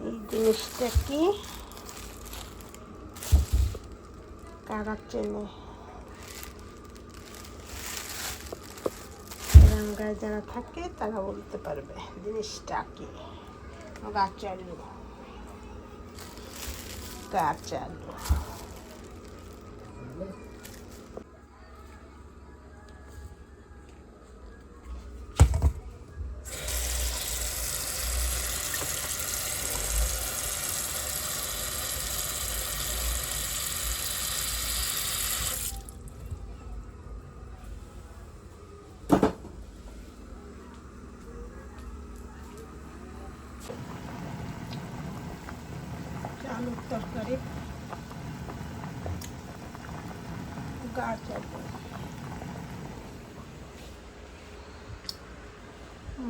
এই জিনিসটা কি কারা চেনে? এলাকায় যারা থাকে তারা বলতে পারবে জিনিসটা কি। গাছালু, গাছালু। আলুর তরকারি, গাছালু।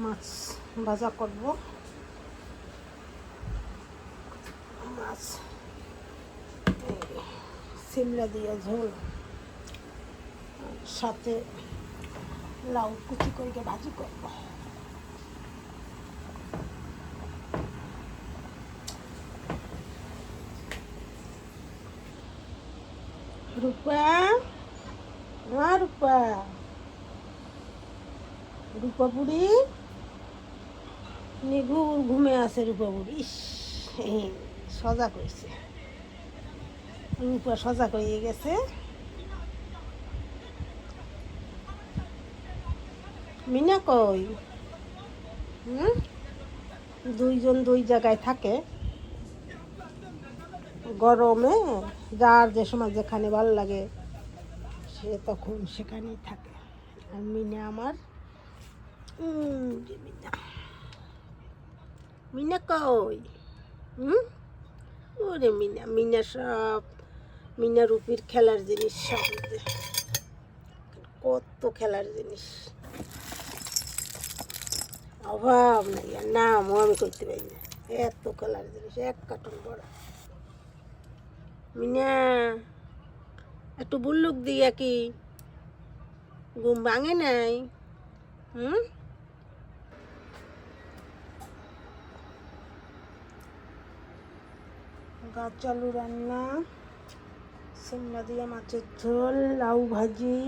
মাছ ভাজা করব, মাছ সিমলা দিয়ে ঝোল, সাথে লাউ কুচি করে ভাজি করব। রূপা, না রূপা, রূপা বুড়ি নিগুর ঘুমে আছে। রূপা বুড়ি সজাগ হয়েছে, রূপা সজাগ হয়ে গেছে। মিনা কই? দুইজন দুই জায়গায় থাকে, গরমে যার যে সময় যেখানে ভালো লাগে সে তখন সেখানেই থাকে। আর মিনা আমার মিনা, মিনা কই? ওরে মিনা, মিনা সব, মিনা রুপির খেলার জিনিস সব, কত খেলার জিনিস, অভাব নাই। আর নামও আমি করতে পারি না, এত খেলার জিনিস এক কার্টুন বড়। মিনা একটু বুল্লুক দিয়া কি ঘুম ভাঙে নাই? গাছ আলু রান্না, সিমলা দিয়ে মাছের ঝোল, লাউ ভাজি।